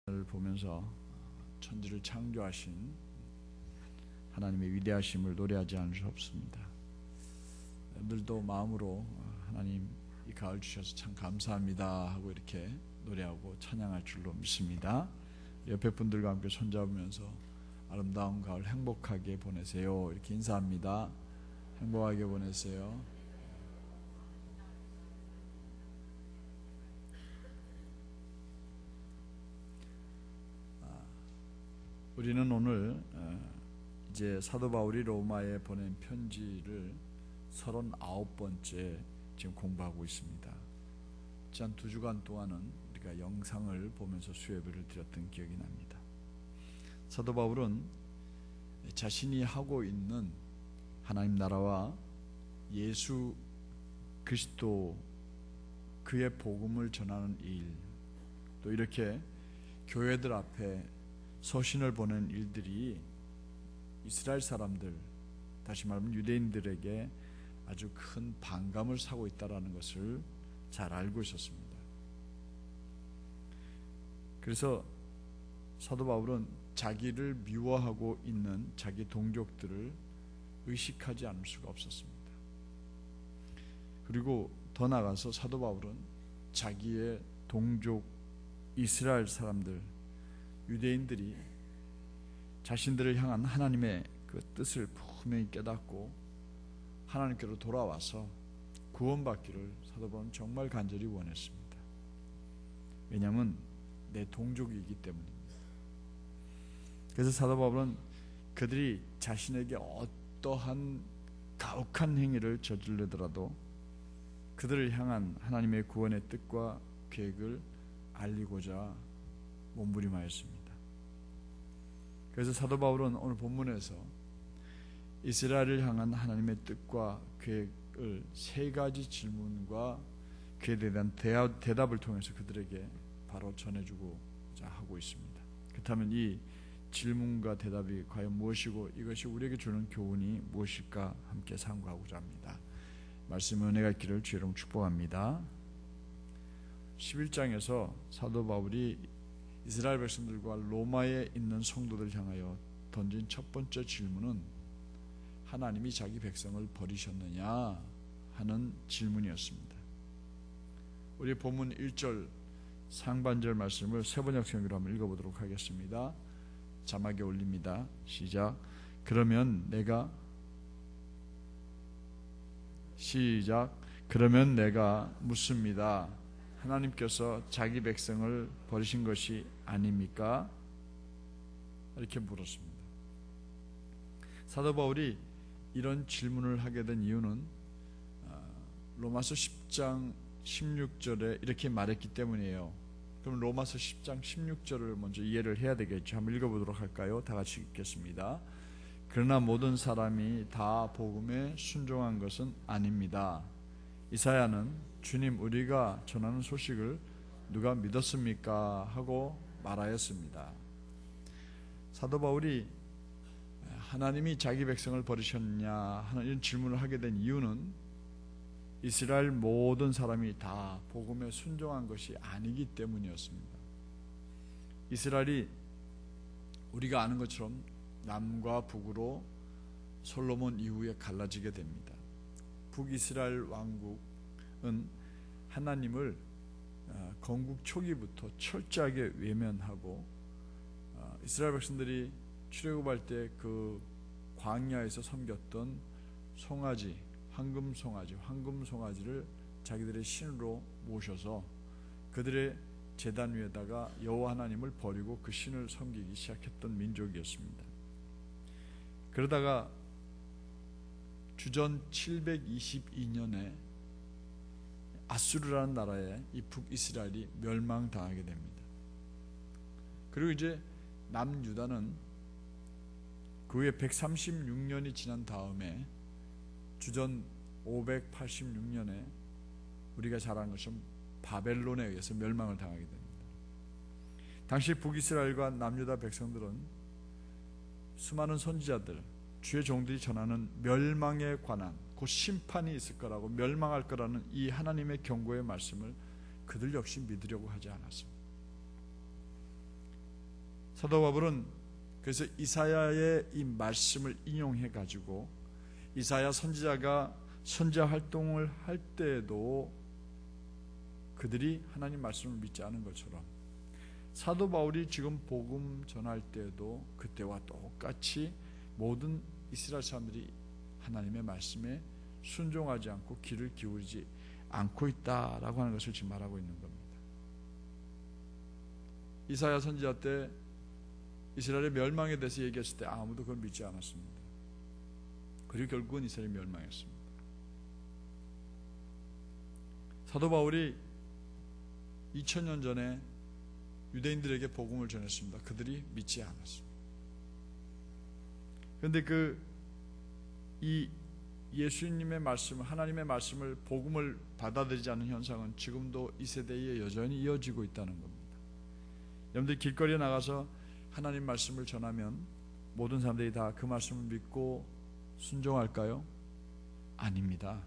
을 보면서 천지를 창조하신 하나님의 위대하심을 노래하지 않을 수 없습니다. 여러분들도 마음으로 하나님 이 가을 주셔서 참 감사합니다 하고 이렇게 노래하고 찬양할 줄로 믿습니다. 옆에 분들과 함께 손잡으면서 아름다운 가을 행복하게 보내세요 이렇게 인사합니다. 행복하게 보내세요. 우리는 오늘 이제 사도 바울이 로마에 보낸 편지를 39번째 지금 공부하고 있습니다. 지난 2주간 동안은 우리가 영상을 보면서 수예배를 드렸던 기억이 납니다. 사도 바울은 자신이 하고 있는 하나님 나라와 예수 그리스도 그의 복음을 전하는 일, 또 이렇게 교회들 앞에 서신을 보낸 일들이 이스라엘 사람들, 다시 말하면 유대인들에게 아주 큰 반감을 사고 있다는 것을 잘 알고 있었습니다. 그래서 사도 바울은 자기를 미워하고 있는 자기 동족들을 의식하지 않을 수가 없었습니다. 그리고 더 나아가서 사도 바울은 자기의 동족 이스라엘 사람들, 유대인들이 자신들을 향한 하나님의 그 뜻을 분명히 깨닫고 하나님께로 돌아와서 구원받기를 사도 바울은 정말 간절히 원했습니다. 왜냐하면 내 동족이기 때문입니다. 그래서 사도 바울은 그들이 자신에게 어떠한 가혹한 행위를 저지르더라도 그들을 향한 하나님의 구원의 뜻과 계획을 알리고자 몸부림하였습니다. 그래서 사도 바울은 오늘 본문에서 이스라엘을 향한 하나님의 뜻과 계획을 3가지 질문과 그에 대한 대답을 통해서 그들에게 바로 전해주고자 하고 있습니다. 그렇다면 이 질문과 대답이 과연 무엇이고 이것이 우리에게 주는 교훈이 무엇일까 함께 상고하고자 합니다. 말씀의 은혜가 있기를 주의 이름으로 축복합니다. 11장에서 사도 바울이 이스라엘 백성들과 로마에 있는 성도들 향하여 던진 첫 번째 질문은 하나님이 자기 백성을 버리셨느냐 하는 질문이었습니다. 우리 본문 1절 상반절 말씀을 세번역 성경으로 한번 읽어보도록 하겠습니다. 자막에 올립니다. 시작. 그러면 내가 묻습니다. 하나님께서 자기 백성을 버리신 것이 아닙니까? 이렇게 물었습니다. 사도 바울이 이런 질문을 하게 된 이유는 로마서 10장 16절에 이렇게 말했기 때문이에요. 그럼 로마서 10장 16절을 먼저 이해를 해야 되겠죠. 한번 읽어보도록 할까요? 다 같이 읽겠습니다. 그러나 모든 사람이 다 복음에 순종한 것은 아닙니다. 이사야는 주님 우리가 전하는 소식을 누가 믿었습니까? 하고 말하였습니다. 사도 바울이 하나님이 자기 백성을 버리셨냐 하는 이런 질문을 하게 된 이유는 이스라엘 모든 사람이 다 복음에 순종한 것이 아니기 때문이었습니다. 이스라엘이 우리가 아는 것처럼 남과 북으로 솔로몬 이후에 갈라지게 됩니다. 북이스라엘 왕국은 하나님을 건국 초기부터 철저하게 외면하고 이스라엘 백성들이 출애굽할 때 그 광야에서 섬겼던 송아지, 황금 송아지를 자기들의 신으로 모셔서 그들의 제단 위에다가 여호와 하나님을 버리고 그 신을 섬기기 시작했던 민족이었습니다. 그러다가 주전 722년에 아수르라는 나라에 이 북이스라엘이 멸망당하게 됩니다. 그리고 이제 남유다는 그 후에 136년이 지난 다음에 주전 586년에 우리가 잘 아는 것처럼 바벨론에 의해서 멸망을 당하게 됩니다. 당시 북이스라엘과 남유다 백성들은 수많은 선지자들, 주의 종들이 전하는 멸망에 관한 곧 심판이 있을 거라고 멸망할 거라는 이 하나님의 경고의 말씀을 그들 역시 믿으려고 하지 않았습니다. 사도 바울은 그래서 이사야의 이 말씀을 인용해 가지고 이사야 선지자가 선지자 활동을 할 때에도 그들이 하나님 말씀을 믿지 않은 것처럼 사도 바울이 지금 복음 전할 때에도 그때와 똑같이 모든 이스라엘 사람들이 하나님의 말씀에 순종하지 않고 귀를 기울이지 않고 있다라고 하는 것을 지금 말하고 있는 겁니다. 이사야 선지자 때 이스라엘의 멸망에 대해서 얘기했을 때 아무도 그걸 믿지 않았습니다. 그리고 결국은 이스라엘이 멸망했습니다. 사도 바울이 2000년 전에 유대인들에게 복음을 전했습니다. 그들이 믿지 않았습니다. 그런데 이 예수님의 말씀을, 하나님의 말씀을, 복음을 받아들이지 않는 현상은 지금도 이 세대에 여전히 이어지고 있다는 겁니다. 여러분들 길거리에 나가서 하나님 말씀을 전하면 모든 사람들이 다 그 말씀을 믿고 순종할까요? 아닙니다.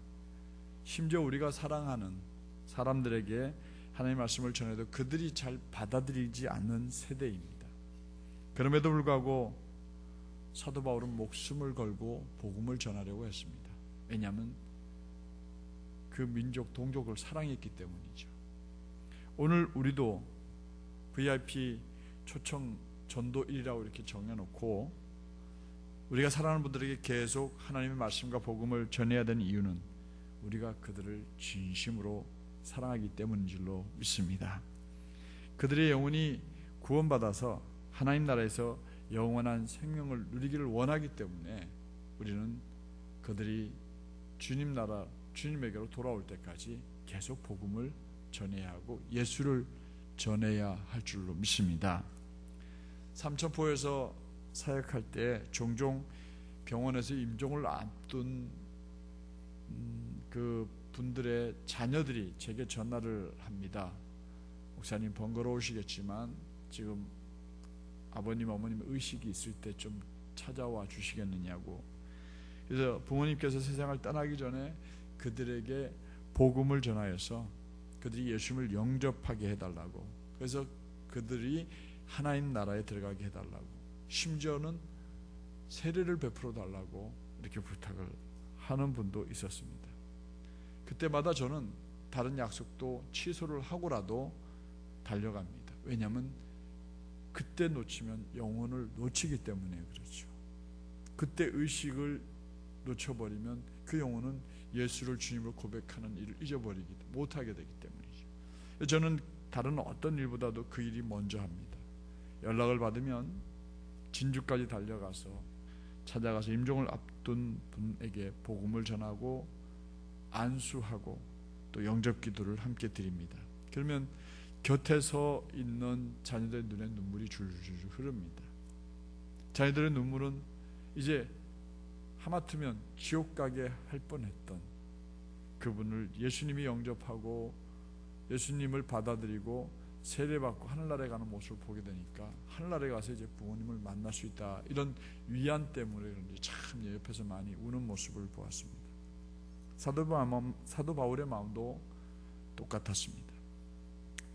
심지어 우리가 사랑하는 사람들에게 하나님의 말씀을 전해도 그들이 잘 받아들이지 않는 세대입니다. 그럼에도 불구하고 사도 바울은 목숨을 걸고 복음을 전하려고 했습니다. 왜냐하면 그 민족, 동족을 사랑했기 때문이죠. 오늘 우리도 VIP 초청 전도일이라고 이렇게 정해놓고 우리가 사랑하는 분들에게 계속 하나님의 말씀과 복음을 전해야 되는 이유는 우리가 그들을 진심으로 사랑하기 때문인 줄로 믿습니다. 그들의 영혼이 구원받아서 하나님 나라에서 영원한 생명을 누리기를 원하기 때문에 우리는 그들이 주님 나라, 주님에게로 돌아올 때까지 계속 복음을 전해야 하고 예수를 전해야 할 줄로 믿습니다. 삼천포에서 사역할 때 종종 병원에서 임종을 앞둔 그 분들의 자녀들이 제게 전화를 합니다. 목사님 번거로우시겠지만 지금 아버님 어머님 의식이 있을 때 좀 찾아와 주시겠느냐고. 그래서 부모님께서 세상을 떠나기 전에 그들에게 복음을 전하여서 그들이 예수님을 영접하게 해달라고, 그래서 그들이 하나님 나라에 들어가게 해달라고, 심지어는 세례를 베풀어 달라고 이렇게 부탁을 하는 분도 있었습니다. 그때마다 저는 다른 약속도 취소를 하고라도 달려갑니다. 왜냐하면 그때 놓치면 영혼을 놓치기 때문에 그렇죠. 그때 의식을 놓쳐버리면 그 영혼은 예수를 주님으로 고백하는 일을 잊어버리기 못하게 되기 때문이죠. 저는 다른 어떤 일보다도 그 일이 먼저 합니다. 연락을 받으면 진주까지 달려가서 찾아가서 임종을 앞둔 분에게 복음을 전하고 안수하고 또 영접 기도를 함께 드립니다. 그러면 곁에 서 있는 자녀들의 눈에 눈물이 줄줄 흐릅니다. 자녀들의 눈물은 이제 하마터면 지옥 가게 할 뻔했던 그분을 예수님이 영접하고 예수님을 받아들이고 세례받고 하늘나라에 가는 모습을 보게 되니까 하늘나라에 가서 이제 부모님을 만날 수 있다, 이런 위안 때문에 그런지 참 옆에서 많이 우는 모습을 보았습니다. 사도 바울의 마음도 똑같았습니다.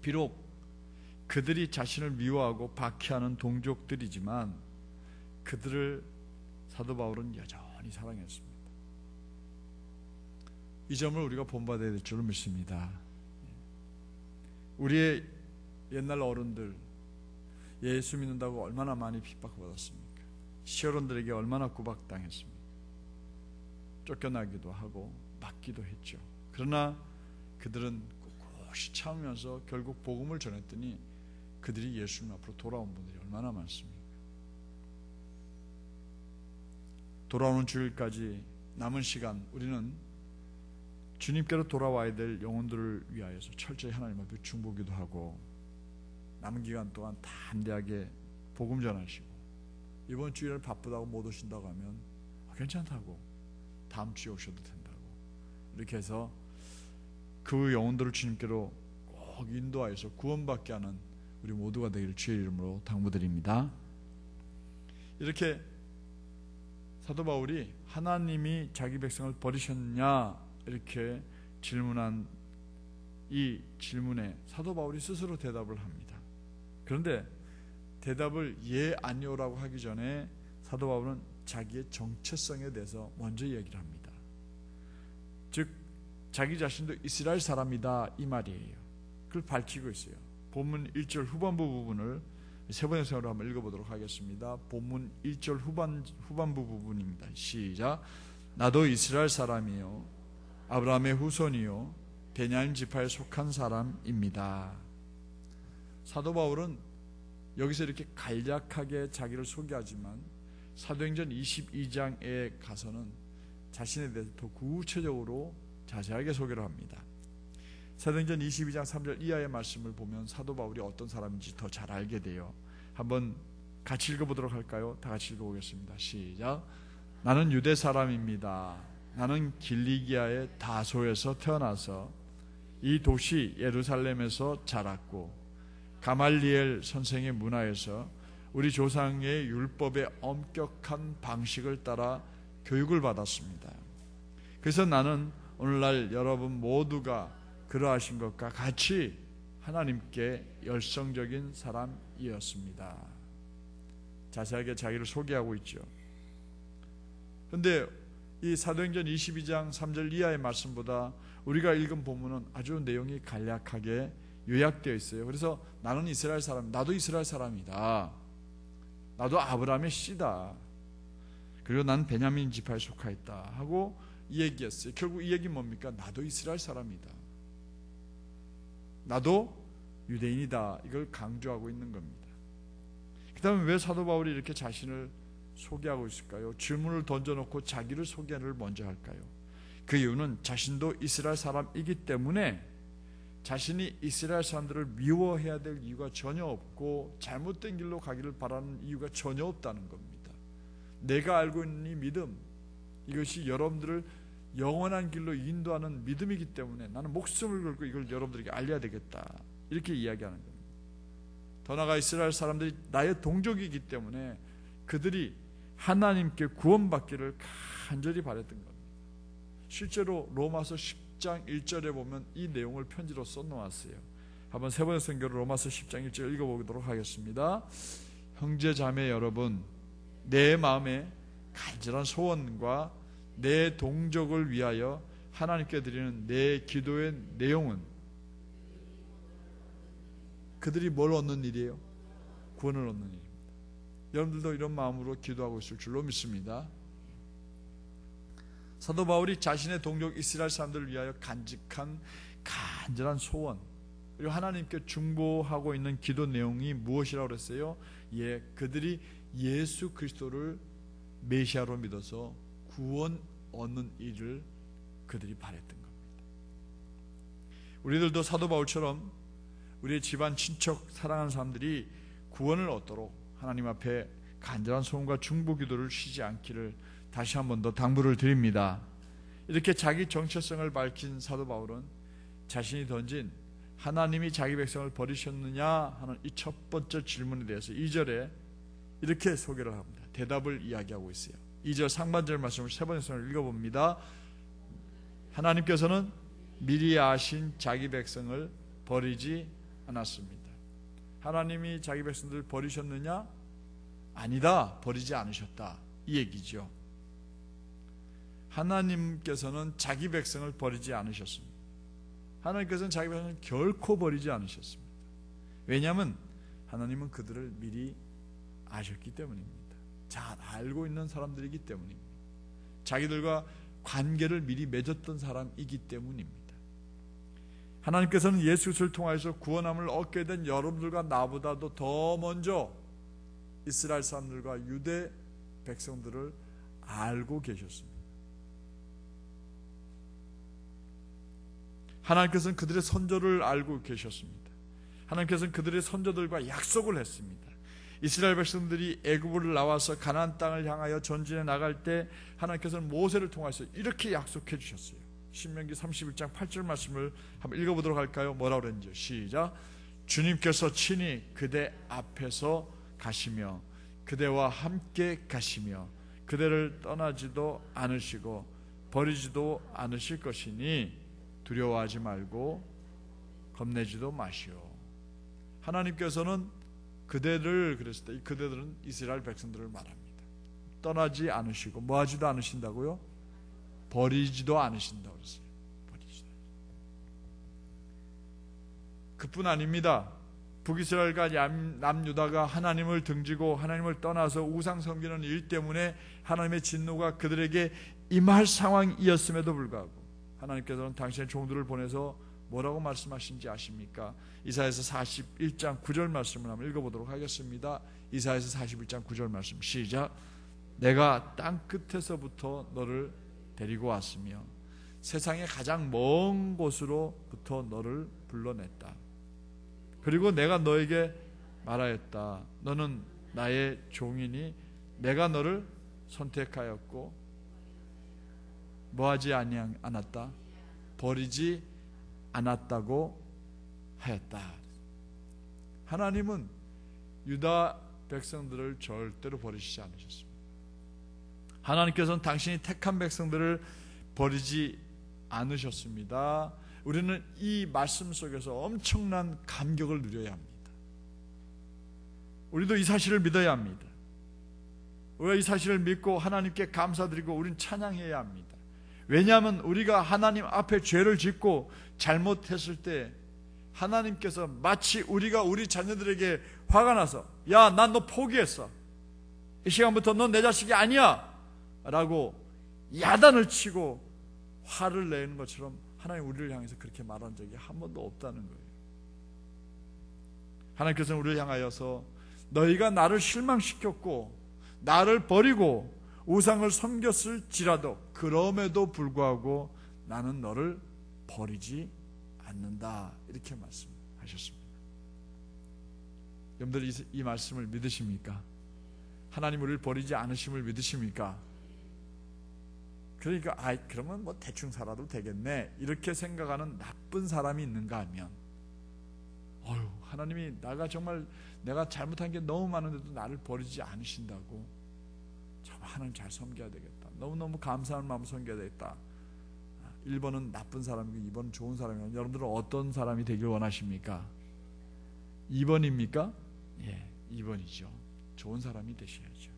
비록 그들이 자신을 미워하고 박해하는 동족들이지만 그들을 사도 바울은 여전히 사랑했습니다. 이 점을 우리가 본받아야 될 줄 믿습니다. 우리의 옛날 어른들 예수 믿는다고 얼마나 많이 핍박받았습니까? 시어른들에게 얼마나 구박당했습니까? 쫓겨나기도 하고 맞기도 했죠. 그러나 그들은 꿋꿋이 참으면서 결국 복음을 전했더니 그들이 예수님 앞으로 돌아온 분들이 얼마나 많습니까? 돌아오는 주일까지 남은 시간 우리는 주님께로 돌아와야 될 영혼들을 위하여서 철저히 하나님 앞에 중보기도 하고 남은 기간 동안 담대하게 복음 전하시고, 이번 주일을 바쁘다고 못 오신다고 하면 괜찮다고 다음 주에 오셔도 된다고 이렇게 해서 그 영혼들을 주님께로 꼭 인도하여서 구원받게 하는 우리 모두가 되기를 주의 이름으로 당부드립니다. 이렇게 사도 바울이 하나님이 자기 백성을 버리셨냐 이렇게 질문한 이 질문에 사도 바울이 스스로 대답을 합니다. 그런데 대답을 예 아니오라고 하기 전에 사도 바울은 자기의 정체성에 대해서 먼저 얘기를 합니다. 즉 자기 자신도 이스라엘 사람이다 이 말이에요. 그걸 밝히고 있어요. 본문 1절 후반부 부분을 세 번의 성으로 한번 읽어보도록 하겠습니다. 본문 1절 후반부 부분입니다. 시작. 나도 이스라엘 사람이요 아브라함의 후손이요 베냐민 지파에 속한 사람입니다. 사도 바울은 여기서 이렇게 간략하게 자기를 소개하지만 사도행전 22장에 가서는 자신에 대해서 더 구체적으로 자세하게 소개를 합니다. 사도행전 22장 3절 이하의 말씀을 보면 사도 바울이 어떤 사람인지 더 잘 알게 돼요. 한번 같이 읽어보도록 할까요? 다 같이 읽어보겠습니다. 시작. 나는 유대 사람입니다. 나는 길리기아의 다소에서 태어나서 이 도시 예루살렘에서 자랐고 가말리엘 선생의 문화에서 우리 조상의 율법의 엄격한 방식을 따라 교육을 받았습니다. 그래서 나는 오늘날 여러분 모두가 그러하신 것과 같이 하나님께 열성적인 사람이었습니다. 자세하게 자기를 소개하고 있죠. 그런데 이 사도행전 22장 3절 이하의 말씀보다 우리가 읽은 본문은 아주 내용이 간략하게 요약되어 있어요. 그래서 나는 이스라엘 사람, 나도 이스라엘 사람이다. 나도 아브라함의 씨다. 그리고 난 베냐민 지파에 속하였다 하고 이 얘기했어요. 결국 이 얘기는 뭡니까? 나도 이스라엘 사람이다. 나도 유대인이다. 이걸 강조하고 있는 겁니다. 그 다음에 왜 사도 바울이 이렇게 자신을 소개하고 있을까요? 질문을 던져놓고 자기를 소개를 먼저 할까요? 그 이유는 자신도 이스라엘 사람이기 때문에 자신이 이스라엘 사람들을 미워해야 될 이유가 전혀 없고 잘못된 길로 가기를 바라는 이유가 전혀 없다는 겁니다. 내가 알고 있는 이 믿음, 이것이 여러분들을 영원한 길로 인도하는 믿음이기 때문에 나는 목숨을 걸고 이걸 여러분들에게 알려야 되겠다, 이렇게 이야기하는 겁니다. 더 나아가 이스라엘 사람들이 나의 동족이기 때문에 그들이 하나님께 구원받기를 간절히 바랬던 겁니다. 실제로 로마서 10장 1절에 보면 이 내용을 편지로 써놓았어요. 한번 세 번의 선교를 로마서 10장 1절 읽어보도록 하겠습니다. 형제 자매 여러분, 내 마음에 간절한 소원과 내 동족을 위하여 하나님께 드리는 내 기도의 내용은 그들이 뭘 얻는 일이에요? 구원을 얻는 일입니다. 여러분들도 이런 마음으로 기도하고 있을 줄로 믿습니다. 사도 바울이 자신의 동족 이스라엘 사람들을 위하여 간절한 소원, 그리고 하나님께 중보하고 있는 기도 내용이 무엇이라고 그랬어요? 그들이 예수 그리스도를 메시아로 믿어서 구원 얻는 일을 그들이 바랬던 겁니다. 우리들도 사도 바울처럼 우리의 집안, 친척, 사랑하는 사람들이 구원을 얻도록 하나님 앞에 간절한 소원과 중보 기도를 쉬지 않기를 다시 한 번 더 당부를 드립니다. 이렇게 자기 정체성을 밝힌 사도 바울은 자신이 던진 하나님이 자기 백성을 버리셨느냐 하는 이 첫 번째 질문에 대해서 2절에 이렇게 소개를 합니다. 대답을 이야기하고 있어요. 2절 상반절 말씀을 세 번째로 읽어봅니다. 하나님께서는 미리 아신 자기 백성을 버리지 않았습니다. 하나님이 자기 백성들을 버리셨느냐? 아니다, 버리지 않으셨다, 이 얘기죠. 하나님께서는 자기 백성을 버리지 않으셨습니다. 하나님께서는 자기 백성을 결코 버리지 않으셨습니다. 왜냐하면 하나님은 그들을 미리 아셨기 때문입니다. 잘 알고 있는 사람들이기 때문입니다. 자기들과 관계를 미리 맺었던 사람이기 때문입니다. 하나님께서는 예수 그리스도를 통하여서 구원함을 얻게 된 여러분들과 나보다도 더 먼저 이스라엘 사람들과 유대 백성들을 알고 계셨습니다. 하나님께서는 그들의 선조를 알고 계셨습니다. 하나님께서는 그들의 선조들과 약속을 했습니다. 이스라엘 백성들이 애굽을 나와서 가나안 땅을 향하여 전진해 나갈 때 하나님께서는 모세를 통해서 이렇게 약속해 주셨어요. 신명기 31장 8절 말씀을 한번 읽어보도록 할까요? 뭐라고 그랬는지 시작. 주님께서 친히 그대 앞에서 가시며 그대와 함께 가시며 그대를 떠나지도 않으시고 버리지도 않으실 것이니 두려워하지 말고 겁내지도 마시오. 하나님께서는 그대를 그랬을 때 이 그대들은 이스라엘 백성들을 말합니다. 떠나지 않으시고 뭐 하지도 않으신다고요? 버리지도 않으신다고 그랬어요. 버리지도. 그뿐 아닙니다. 북이스라엘과 남유다가 하나님을 등지고 하나님을 떠나서 우상 섬기는 일 때문에 하나님의 진노가 그들에게 임할 상황이었음에도 불구하고 하나님께서는 당신의 종들을 보내서 뭐라고 말씀하신지 아십니까? 이사야서 41장 9절 말씀을 한번 읽어보도록 하겠습니다. 이사야서 41장 9절 말씀 시작. 내가 땅 끝에서부터 너를 데리고 왔으며 세상의 가장 먼 곳으로부터 너를 불러냈다. 그리고 내가 너에게 말하였다. 너는 나의 종이니 내가 너를 선택하였고 뭐하지 않았다? 버리지 않았다고 하였다. 하나님은 유다 백성들을 절대로 버리시지 않으셨습니다. 하나님께서는 당신이 택한 백성들을 버리지 않으셨습니다. 우리는 이 말씀 속에서 엄청난 감격을 누려야 합니다. 우리도 이 사실을 믿어야 합니다. 우리가 이 사실을 믿고 하나님께 감사드리고 우리는 찬양해야 합니다. 왜냐하면 우리가 하나님 앞에 죄를 짓고 잘못했을 때 하나님께서 마치 우리가 우리 자녀들에게 화가 나서 야, 난 너 포기했어. 이 시간부터 넌 내 자식이 아니야 라고 야단을 치고 화를 내는 것처럼 하나님 우리를 향해서 그렇게 말한 적이 한 번도 없다는 거예요. 하나님께서는 우리를 향하여서 너희가 나를 실망시켰고 나를 버리고 우상을 섬겼을지라도 그럼에도 불구하고 나는 너를 버리지 않는다 이렇게 말씀하셨습니다. 여러분들 이 말씀을 믿으십니까? 하나님 우리를 버리지 않으심을 믿으십니까? 그러니까 그러면 뭐 대충 살아도 되겠네 이렇게 생각하는 나쁜 사람이 있는가 하면 하나님이 내가 잘못한 게 너무 많은데도 나를 버리지 않으신다고 정말 하나님 잘 섬겨야 되겠다. 너무너무 감사한 마음으로 섬겨야 되겠다. 1번은 나쁜 사람이고 2번은 좋은 사람이고 여러분들은 어떤 사람이 되길 원하십니까? 2번입니까? 예, 2번이죠. 좋은 사람이 되셔야죠.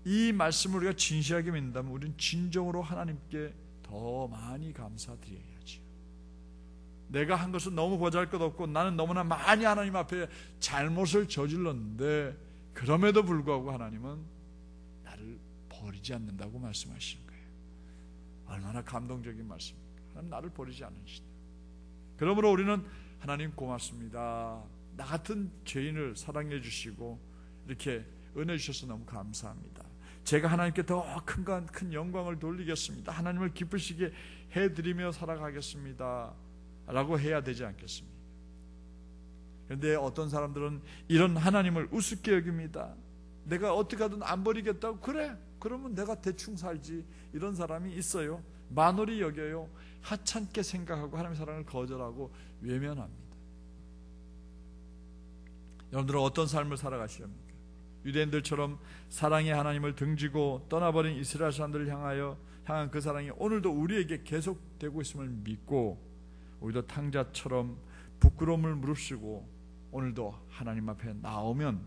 이 말씀을 우리가 진실하게 믿는다면 우리는 진정으로 하나님께 더 많이 감사드려야죠. 내가 한 것은 너무 보잘것없고 나는 너무나 많이 하나님 앞에 잘못을 저질렀는데 그럼에도 불구하고 하나님은 나를 버리지 않는다고 말씀하시는 거예요. 얼마나 감동적인 말씀입니까? 하나님 나를 버리지 않으시다. 그러므로 우리는 하나님 고맙습니다. 나 같은 죄인을 사랑해 주시고 이렇게 은혜 주셔서 너무 감사합니다. 제가 하나님께 더 큰 영광을 돌리겠습니다. 하나님을 기쁘시게 해드리며 살아가겠습니다 라고 해야 되지 않겠습니까? 그런데 어떤 사람들은 이런 하나님을 우습게 여깁니다. 내가 어떻게 하든 안 버리겠다고 그래 그러면 내가 대충 살지 이런 사람이 있어요. 만홀히 여겨요. 하찮게 생각하고 하나님의 사랑을 거절하고 외면합니다. 여러분들은 어떤 삶을 살아가시렵니까? 유대인들처럼 사랑의 하나님을 등지고 떠나버린 이스라엘 사람들을 향한 그 사랑이 오늘도 우리에게 계속되고 있음을 믿고 우리도 탕자처럼 부끄러움을 무릅쓰고 오늘도 하나님 앞에 나오면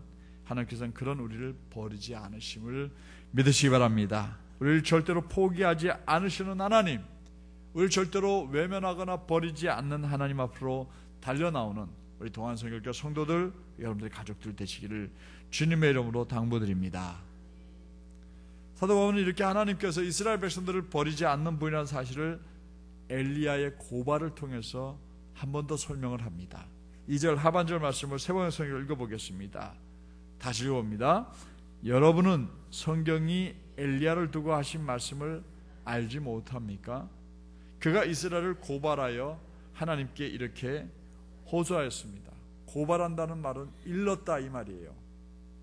하나님께서는 그런 우리를 버리지 않으심을 믿으시기 바랍니다. 우리를 절대로 포기하지 않으시는 하나님, 우리를 절대로 외면하거나 버리지 않는 하나님 앞으로 달려나오는 우리 동안성결교 성도들, 여러분들의 가족들 되시기를 주님의 이름으로 당부드립니다. 사도 바울은 이렇게 하나님께서 이스라엘 백성들을 버리지 않는 분이라는 사실을 엘리야의 고발을 통해서 한 번 더 설명을 합니다. 2절 하반절 말씀을 세 번의 성경을 읽어보겠습니다. 다시 읽어봅니다. 여러분은 성경이 엘리야를 두고 하신 말씀을 알지 못합니까? 그가 이스라엘을 고발하여 하나님께 이렇게 호소하였습니다. 고발한다는 말은 일렀다 이 말이에요.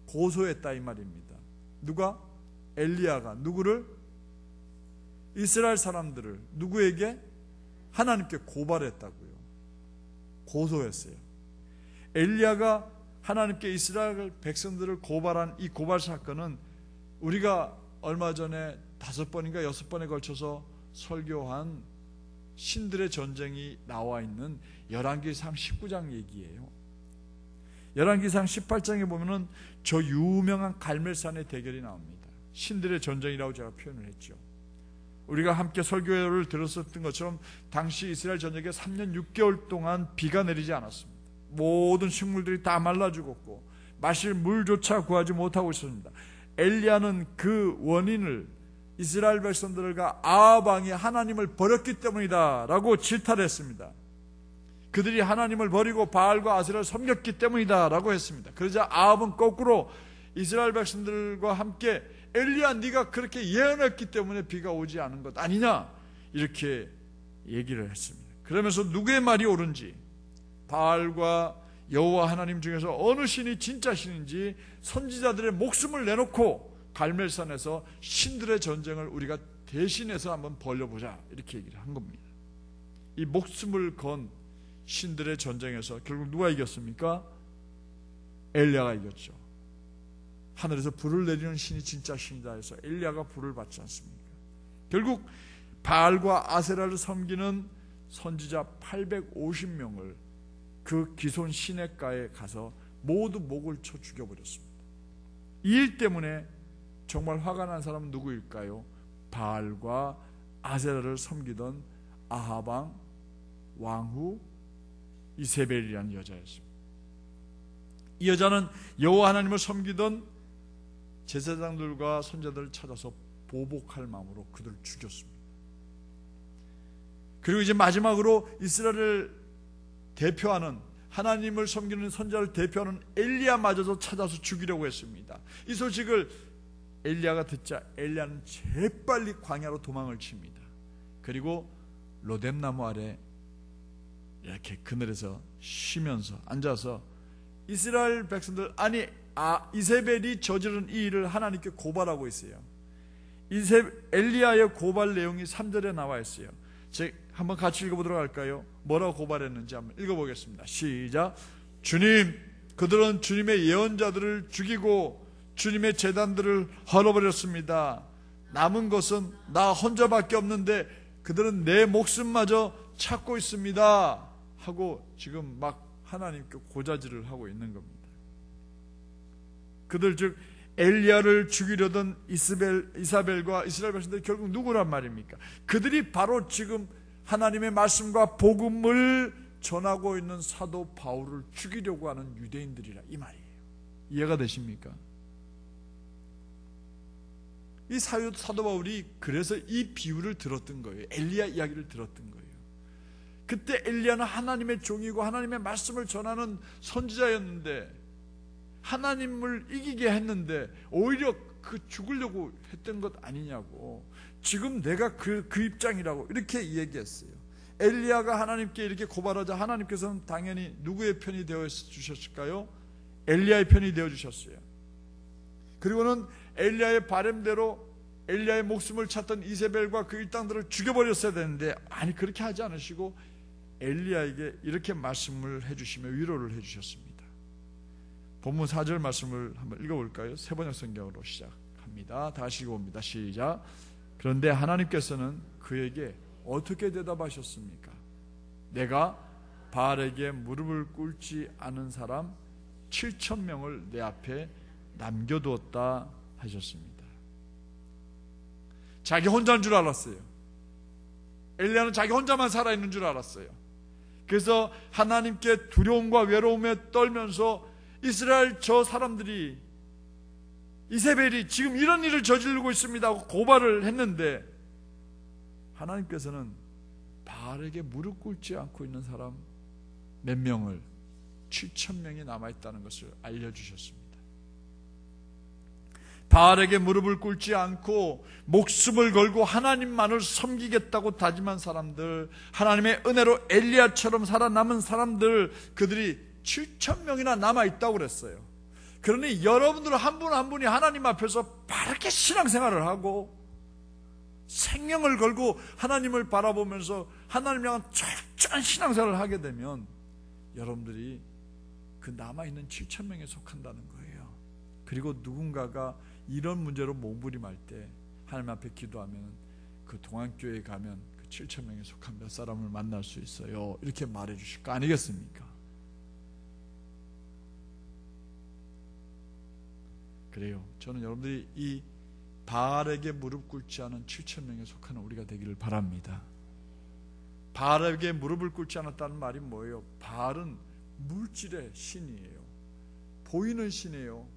고소했다 이 말입니다. 누가? 엘리야가 누구를? 이스라엘 사람들을 누구에게? 하나님께 고발했다고요. 고소했어요. 엘리야가 하나님께 이스라엘 백성들을 고발한 이 고발 사건은 우리가 얼마 전에 5번인가 6번에 걸쳐서 설교한 신들의 전쟁이 나와 있는 열왕기상 19장 얘기예요. 열왕기상 18장에 보면은 저 유명한 갈멜산의 대결이 나옵니다. 신들의 전쟁이라고 제가 표현을 했죠. 우리가 함께 설교를 들었었던 것처럼 당시 이스라엘 전역에 3년 6개월 동안 비가 내리지 않았습니다. 모든 식물들이 다 말라 죽었고 마실 물조차 구하지 못하고 있었습니다. 엘리야는 그 원인을 이스라엘 백성들과 아합 왕이 하나님을 버렸기 때문이다 라고 질타를 했습니다. 그들이 하나님을 버리고 바알과 아세라를 섬겼기 때문이다 라고 했습니다. 그러자 아합은 거꾸로 이스라엘 백성들과 함께 엘리야, 네가 그렇게 예언했기 때문에 비가 오지 않은 것 아니냐, 이렇게 얘기를 했습니다. 그러면서 누구의 말이 옳은지, 바알과 여호와 하나님 중에서 어느 신이 진짜 신인지 선지자들의 목숨을 내놓고 갈멜산에서 신들의 전쟁을 우리가 대신해서 한번 벌려보자, 이렇게 얘기를 한 겁니다. 이 목숨을 건 신들의 전쟁에서 결국 누가 이겼습니까? 엘리야가 이겼죠. 하늘에서 불을 내리는 신이 진짜 신이다 해서 엘리야가 불을 받지 않습니까? 결국 바알과 아세라를 섬기는 선지자 850명을 그 기손 시냇가에 가서 모두 목을 쳐 죽여버렸습니다. 이 일 때문에 정말 화가 난 사람은 누구일까요? 바알과 아세라를 섬기던 아합 왕후 이세벨이라는 여자였습니다. 이 여자는 여호와 하나님을 섬기던 제사장들과 선자들을 찾아서 보복할 마음으로 그들을 죽였습니다. 그리고 이제 마지막으로 이스라엘을 대표하는, 하나님을 섬기는 선자를 대표하는 엘리야마저도 찾아서 죽이려고 했습니다. 이 소식을 엘리야가 듣자 엘리야는 재빨리 광야로 도망을 칩니다. 그리고 로뎀나무 아래 이렇게 그늘에서 쉬면서 앉아서 이스라엘 백성들, 아니 이세벨이 저지른 이 일을 하나님께 고발하고 있어요. 엘리야의 고발 내용이 3절에 나와 있어요. 한번 같이 읽어보도록 할까요? 뭐라고 고발했는지 한번 읽어보겠습니다. 시작. 주님, 그들은 주님의 예언자들을 죽이고 주님의 제단들을 헐어버렸습니다. 남은 것은 나 혼자밖에 없는데 그들은 내 목숨마저 찾고 있습니다 하고 지금 막 하나님께 고자질을 하고 있는 겁니다. 그들 즉 엘리야를 죽이려던 이사벨과 이스라엘 백성들이 결국 누구란 말입니까? 그들이 바로 지금 하나님의 말씀과 복음을 전하고 있는 사도 바울을 죽이려고 하는 유대인들이라, 이 말이에요. 이해가 되십니까? 이 사도 바울이 그래서 이 비유를 들었던 거예요. 엘리야 이야기를 들었던 거예요. 그때 엘리야는 하나님의 종이고 하나님의 말씀을 전하는 선지자였는데 하나님을 이기게 했는데 오히려 그 죽으려고 했던 것 아니냐고, 지금 내가 그 입장이라고 이렇게 얘기했어요. 엘리야가 하나님께 이렇게 고발하자 하나님께서는 당연히 누구의 편이 되어 주셨을까요? 엘리야의 편이 되어 주셨어요. 그리고는 엘리야의 바람대로 엘리야의 목숨을 찾던 이세벨과 그 일당들을 죽여버렸어야 되는데, 아니 그렇게 하지 않으시고 엘리야에게 이렇게 말씀을 해주시며 위로를 해주셨습니다. 본문 4절 말씀을 한번 읽어볼까요? 세번역 성경으로 시작합니다. 다시 읽어봅니다. 시작. 그런데 하나님께서는 그에게 어떻게 대답하셨습니까? 내가 바알에게 무릎을 꿇지 않은 사람 7,000명을 내 앞에 남겨두었다 하셨습니다. 자기 혼자인 줄 알았어요. 엘리야는 자기 혼자만 살아있는 줄 알았어요. 그래서 하나님께 두려움과 외로움에 떨면서 이스라엘 저 사람들이, 이세벨이 지금 이런 일을 저지르고 있습니다 하고 고발을 했는데, 하나님께서는 바알에게 무릎 꿇지 않고 있는 사람 몇 명을, 7,000명이 남아있다는 것을 알려주셨습니다. 바알에게 무릎을 꿇지 않고 목숨을 걸고 하나님만을 섬기겠다고 다짐한 사람들, 하나님의 은혜로 엘리야처럼 살아남은 사람들, 그들이 7,000명이나 남아있다고 그랬어요. 그러니 여러분들 한 분 한 분이 하나님 앞에서 바르게 신앙생활을 하고 생명을 걸고 하나님을 바라보면서 하나님을 향한 철저한 신앙생활을 하게 되면 여러분들이 그 남아있는 7,000명에 속한다는 거예요. 그리고 누군가가 이런 문제로 몸부림할 때 하나님 앞에 기도하면 그 동안교회에 가면 그 7,000명에 속한 몇 사람을 만날 수 있어요, 이렇게 말해 주실 거 아니겠습니까? 그래요. 저는 여러분들이 이 바알에게 무릎 꿇지 않은 7,000명에 속하는 우리가 되기를 바랍니다. 바알에게 무릎을 꿇지 않았다는 말이 뭐예요? 바알은 물질의 신이에요. 보이는 신이에요.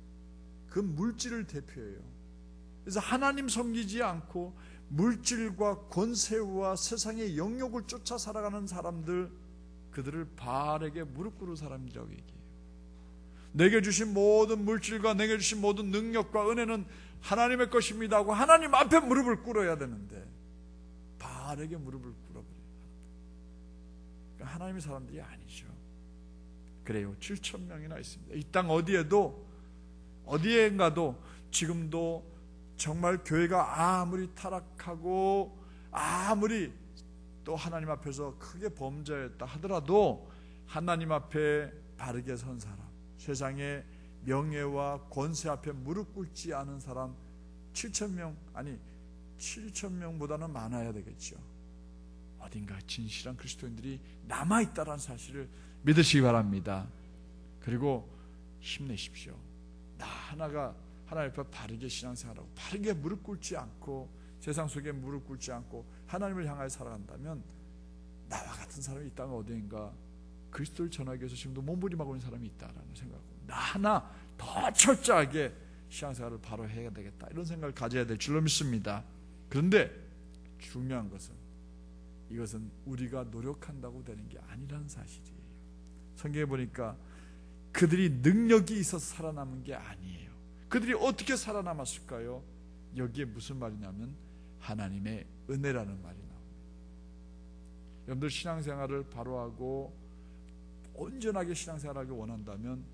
그 물질을 대표해요. 그래서 하나님 섬기지 않고 물질과 권세와 세상의 영욕을 쫓아 살아가는 사람들, 그들을 바알에게 무릎 꿇은 사람이라고 얘기해요. 내게 주신 모든 물질과 내게 주신 모든 능력과 은혜는 하나님의 것입니다 하고 하나님 앞에 무릎을 꿇어야 되는데 바알에게 무릎을 꿇어버려요. 그러니까 하나님의 사람들이 아니죠. 그래요. 7,000명이나 있습니다. 이 땅 어디엔가도 지금도 정말 교회가 아무리 타락하고 아무리 또 하나님 앞에서 크게 범죄했다 하더라도 하나님 앞에 바르게 선 사람, 세상의 명예와 권세 앞에 무릎 꿇지 않은 사람 7,000명, 아니 7,000명보다는 많아야 되겠죠. 어딘가 진실한 그리스도인들이 남아있다는 사실을 믿으시기 바랍니다. 그리고 힘내십시오. 나 하나가 하나님 앞에 바르게 신앙생활하고 바르게 무릎 꿇지 않고 세상 속에 무릎 꿇지 않고 하나님을 향하여 살아간다면 나와 같은 사람이 이 땅에 어디인가 그리스도를 전하기 위해서 지금도 몸부림하고 있는 사람이 있다라는 생각하고 나 하나 더 철저하게 신앙생활을 바로 해야 되겠다 이런 생각을 가져야 될 줄로 믿습니다. 그런데 중요한 것은 이것은 우리가 노력한다고 되는 게 아니라는 사실이에요. 성경에 보니까 그들이 능력이 있어서 살아남은 게 아니에요. 그들이 어떻게 살아남았을까요? 여기에 무슨 말이냐면 하나님의 은혜라는 말이 나옵니다. 여러분들 신앙생활을 바로 하고 온전하게 신앙생활하기 원한다면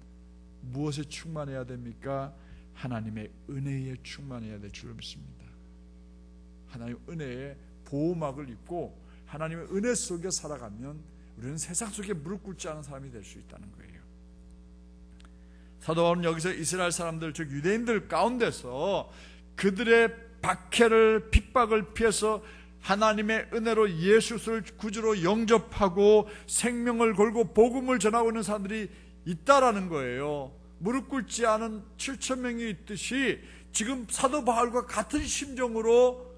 무엇에 충만해야 됩니까? 하나님의 은혜에 충만해야 될 줄 믿습니다. 하나님의 은혜의 보호막을 입고 하나님의 은혜 속에 살아가면 우리는 세상 속에 무릎 꿇지 않은 사람이 될 수 있다는 거예요. 사도 바울은 여기서 이스라엘 사람들, 즉 유대인들 가운데서 그들의 박해를 핍박을 피해서 하나님의 은혜로 예수를 구주로 영접하고 생명을 걸고 복음을 전하고 있는 사람들이 있다라는 거예요. 무릎 꿇지 않은 7,000명이 있듯이 지금 사도 바울과 같은 심정으로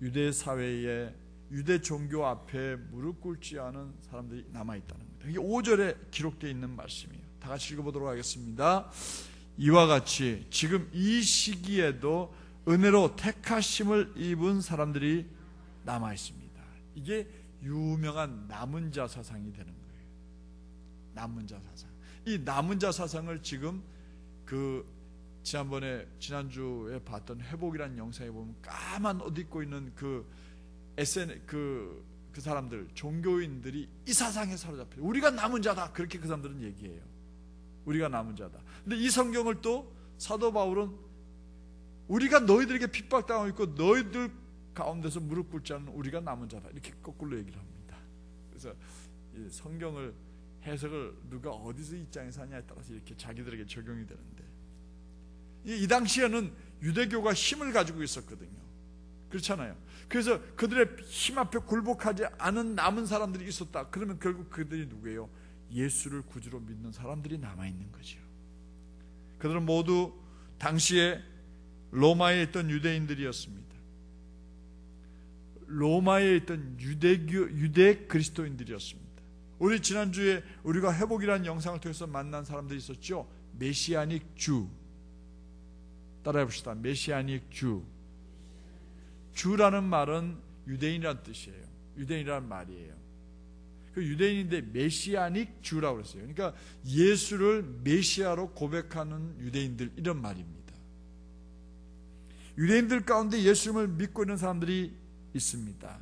유대 사회에 유대 종교 앞에 무릎 꿇지 않은 사람들이 남아있다는 겁니다. 이게 5절에 기록되어 있는 말씀이에요. 다 같이 읽어보도록 하겠습니다. 이와 같이 지금 이 시기에도 은혜로 택하심을 입은 사람들이 남아있습니다. 이게 유명한 남은 자 사상이 되는 거예요. 남은 자 사상. 이 남은 자 사상을 지금 지난주에 봤던 회복이라는 영상에 보면 까만 옷 입고 있는 그 사람들, 종교인들이 이 사상에 사로잡혀요. 우리가 남은 자다. 그렇게 그 사람들은 얘기해요. 우리가 남은 자다. 근데 이 성경을 또 사도 바울은 우리가 너희들에게 핍박당하고 있고 너희들 가운데서 무릎 꿇지 않는 우리가 남은 자다. 이렇게 거꾸로 얘기를 합니다. 그래서 이 성경을 해석을 누가 어디서 입장에서 하냐에 따라서 이렇게 자기들에게 적용이 되는데 이 당시에는 유대교가 힘을 가지고 있었거든요. 그렇잖아요. 그래서 그들의 힘 앞에 굴복하지 않은 남은 사람들이 있었다. 그러면 결국 그들이 누구예요? 예수를 구주로 믿는 사람들이 남아있는 거죠. 그들은 모두 당시에 로마에 있던 유대인들이었습니다. 로마에 있던 유대 그리스도인들이었습니다. 우리 지난주에 우리가 회복이라는 영상을 통해서 만난 사람들이 있었죠. 메시아닉 주. 따라해 봅시다. 메시아닉 주. 주라는 말은 유대인이라는 뜻이에요. 유대인이라는 말이에요. 그 유대인인데 메시아닉 주라고 그랬어요. 그러니까 예수를 메시아로 고백하는 유대인들 이런 말입니다. 유대인들 가운데 예수님을 믿고 있는 사람들이 있습니다.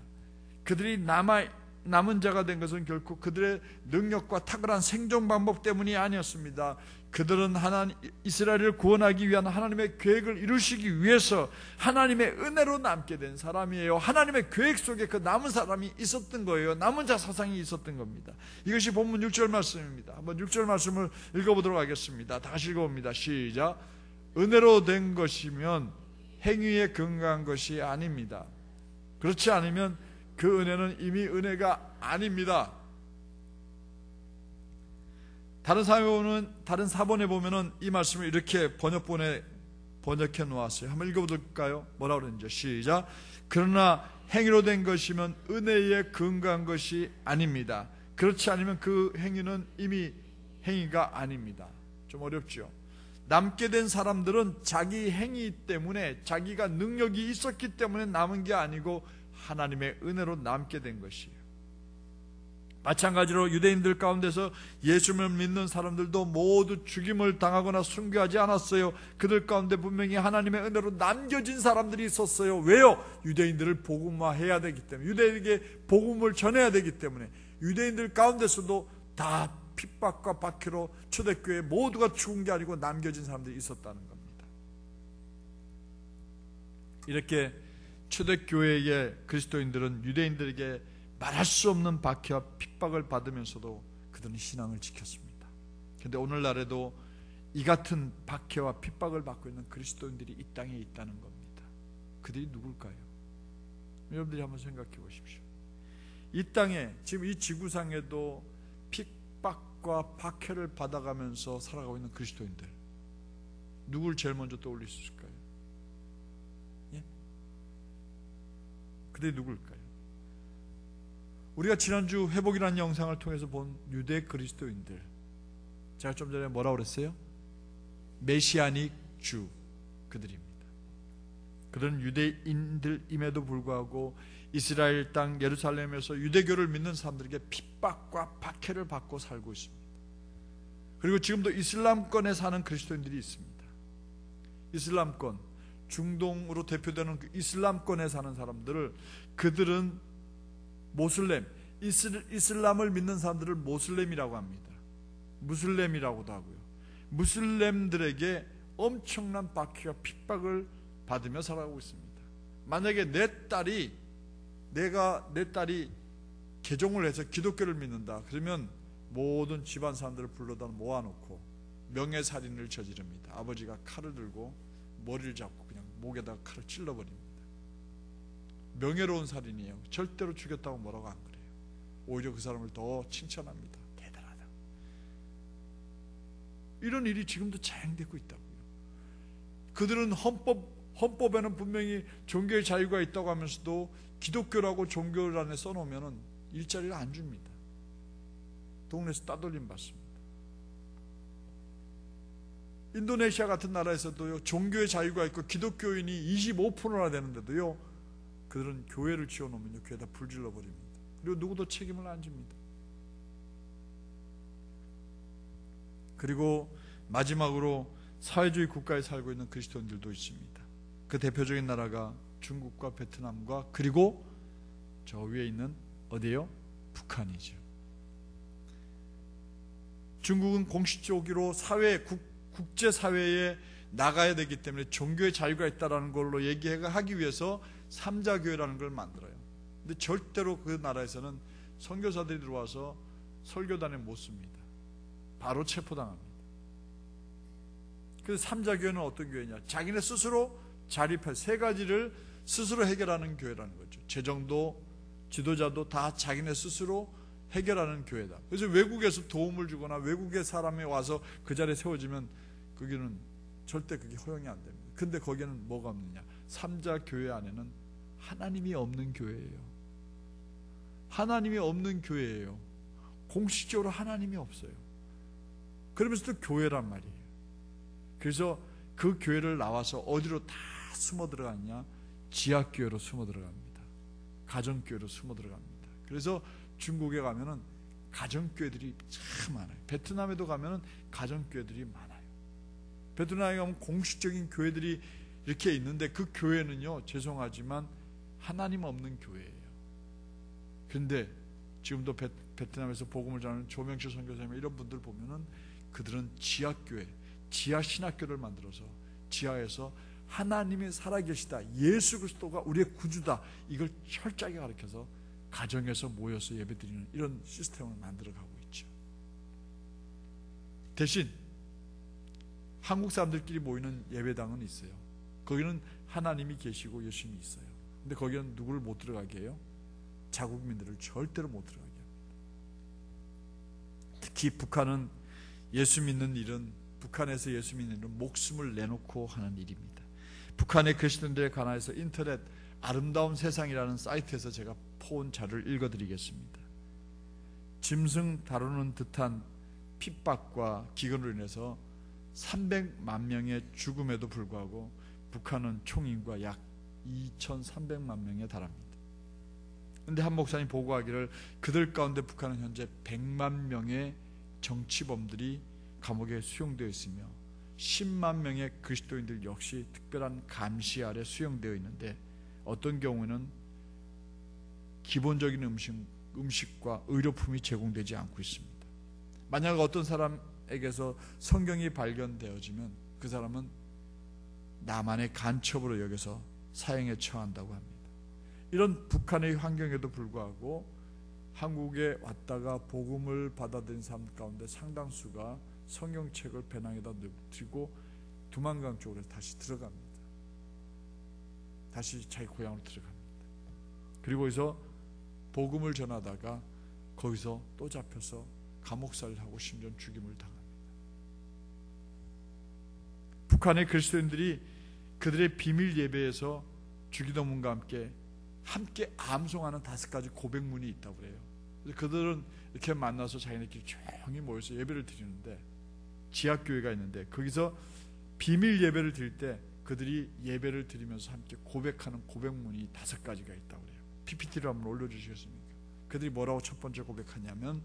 그들이 남은 자가 된 것은 결코 그들의 능력과 탁월한 생존 방법 때문이 아니었습니다. 그들은 이스라엘을 구원하기 위한 하나님의 계획을 이루시기 위해서 하나님의 은혜로 남게 된 사람이에요. 하나님의 계획 속에 그 남은 사람이 있었던 거예요. 남은 자 사상이 있었던 겁니다. 이것이 본문 6절 말씀입니다. 한번 6절 말씀을 읽어보도록 하겠습니다. 다시 읽어봅니다. 시작. 은혜로 된 것이면 행위에 근거한 것이 아닙니다. 그렇지 않으면 그 은혜는 이미 은혜가 아닙니다. 다른 사본에 보면은 이 말씀을 이렇게 번역해 놓았어요. 한번 읽어볼까요? 뭐라고 그러는지. 시작. 그러나 행위로 된 것이면 은혜에 근거한 것이 아닙니다. 그렇지 않으면 그 행위는 이미 행위가 아닙니다. 좀 어렵죠. 남게 된 사람들은 자기 행위 때문에, 자기가 능력이 있었기 때문에 남은 게 아니고 하나님의 은혜로 남게 된 것이에요. 마찬가지로 유대인들 가운데서 예수님을 믿는 사람들도 모두 죽임을 당하거나 순교하지 않았어요. 그들 가운데 분명히 하나님의 은혜로 남겨진 사람들이 있었어요. 왜요? 유대인들을 복음화해야 되기 때문에, 유대인에게 복음을 전해야 되기 때문에. 유대인들 가운데서도 다 핍박과 박해로 초대교회 모두가 죽은 게 아니고 남겨진 사람들이 있었다는 겁니다. 이렇게 초대교회의 그리스도인들은 유대인들에게 말할 수 없는 박해와 핍박을 받으면서도 그들은 신앙을 지켰습니다. 그런데 오늘날에도 이 같은 박해와 핍박을 받고 있는 그리스도인들이 이 땅에 있다는 겁니다. 그들이 누굴까요? 여러분들이 한번 생각해 보십시오. 이 땅에, 지금 이 지구상에도 핍박과 박해를 받아가면서 살아가고 있는 그리스도인들, 누굴 제일 먼저 떠올릴 수 있을까요? 예? 그들이 누굴까요? 우리가 지난주 회복이라는 영상을 통해서 본 유대 그리스도인들, 제가 좀 전에 뭐라고 그랬어요? 메시아닉 주, 그들입니다. 그들은 유대인들임에도 불구하고 이스라엘 땅 예루살렘에서 유대교를 믿는 사람들에게 핍박과 박해를 받고 살고 있습니다. 그리고 지금도 이슬람권에 사는 그리스도인들이 있습니다. 이슬람권, 중동으로 대표되는 그 이슬람권에 사는 사람들을, 그들은 모슬렘, 이슬람을 믿는 사람들을 모슬렘이라고 합니다. 무슬렘이라고도 하고요. 무슬렘들에게 엄청난 박해와 핍박을 받으며 살아가고 있습니다. 만약에 내 딸이 개종을 해서 기독교를 믿는다, 그러면 모든 집안 사람들을 불러다 모아놓고 명예살인을 저지릅니다. 아버지가 칼을 들고 머리를 잡고 그냥 목에다가 칼을 찔러버립니다. 명예로운 살인이에요. 절대로 죽였다고 뭐라고 안 그래요. 오히려 그 사람을 더 칭찬합니다. 대단하다. 이런 일이 지금도 자행되고 있다고요. 그들은 헌법에는 분명히 종교의 자유가 있다고 하면서도 기독교라고 종교를 안에 써놓으면 일자리를 안 줍니다. 동네에서 따돌림 받습니다. 인도네시아 같은 나라에서도요, 종교의 자유가 있고 기독교인이 25%나 되는데도요, 그들은 교회를 지어놓으면 교회에다 불질러 버립니다. 그리고 누구도 책임을 안 집니다. 그리고 마지막으로 사회주의 국가에 살고 있는 그리스도인들도 있습니다. 그 대표적인 나라가 중국과 베트남과 그리고 저 위에 있는 어디예요? 북한이죠. 중국은 공식적으로 국제사회에 나가야 되기 때문에 종교의 자유가 있다는 걸로 얘기하기 위해서 삼자교회라는 걸 만들어요. 근데 절대로 그 나라에서는 선교사들이 들어와서 설교단에 못 씁니다. 바로 체포당합니다. 그래서 삼자교회는 어떤 교회냐? 자기네 스스로 자립해 세 가지를 스스로 해결하는 교회라는 거죠. 재정도, 지도자도 다 자기네 스스로 해결하는 교회다. 그래서 외국에서 도움을 주거나 외국의 사람이 와서 그 자리에 세워지면 거기는 절대 그게 허용이 안 됩니다. 근데 거기는 뭐가 없느냐? 삼자교회 안에는 하나님이 없는 교회예요. 하나님이 없는 교회예요. 공식적으로 하나님이 없어요. 그러면서도 교회란 말이에요. 그래서 그 교회를 나와서 어디로 다 숨어 들어갔냐? 지하교회로 숨어 들어갑니다. 가정교회로 숨어 들어갑니다. 그래서 중국에 가면은 가정교회들이 참 많아요. 베트남에도 가면은 가정교회들이 많아요. 베트남에 가면 공식적인 교회들이 이렇게 있는데 그 교회는요, 죄송하지만 하나님 없는 교회예요. 그런데 지금도 베트남에서 복음을 전하는 조명실 선교사님 이런 분들 보면은 그들은 지하교회, 지하신학교를 만들어서 지하에서 하나님이 살아계시다, 예수 그리스도가 우리의 구주다, 이걸 철저하게 가르쳐서 가정에서 모여서 예배드리는 이런 시스템을 만들어가고 있죠. 대신 한국 사람들끼리 모이는 예배당은 있어요. 거기는 하나님이 계시고 예수님이 있어요. 근데 거기는 누구를 못 들어가게 해요? 자국민들을 절대로 못 들어가게 합니다. 특히 북한은 예수 믿는 일은, 북한에서 예수 믿는 일은 목숨을 내놓고 하는 일입니다. 북한의 그리스도인들에 관해서 인터넷 아름다운 세상이라는 사이트에서 제가 포온 자료를 읽어드리겠습니다. 짐승 다루는 듯한 핍박과 기근으로 인해서 300만 명의 죽음에도 불구하고 북한은 총인구가 약 2,300만 명에 달합니다. 그런데 한 목사님 보고하기를 그들 가운데 북한은 현재 100만 명의 정치범들이 감옥에 수용되어 있으며 10만 명의 그리스도인들 역시 특별한 감시 아래 수용되어 있는데 어떤 경우에는 기본적인 음식과 의료품이 제공되지 않고 있습니다. 만약 어떤 사람에게서 성경이 발견되어지면 그 사람은 나만의 간첩으로 여겨서 사형에 처한다고 합니다. 이런 북한의 환경에도 불구하고 한국에 왔다가 복음을 받아들인 사람 가운데 상당수가 성경책을 배낭에다 넣고 두만강 쪽으로 다시 들어갑니다. 다시 자기 고향으로 들어갑니다. 그리고 거기서 복음을 전하다가 거기서 또 잡혀서 감옥살이를 하고 심지어 죽임을 당합니다. 북한의 그리스도인들이 그들의 비밀 예배에서 주기도문과 함께 암송하는 5가지 고백문이 있다고 그래요. 그래서 그들은 이렇게 만나서 자기네끼리 조용히 모여서 예배를 드리는데, 지하교회가 있는데 거기서 비밀 예배를 드릴 때 그들이 예배를 드리면서 함께 고백하는 고백문이 5가지가 있다고 그래요. PPT를 한번 올려주시겠습니까? 그들이 뭐라고 첫 번째 고백하냐면,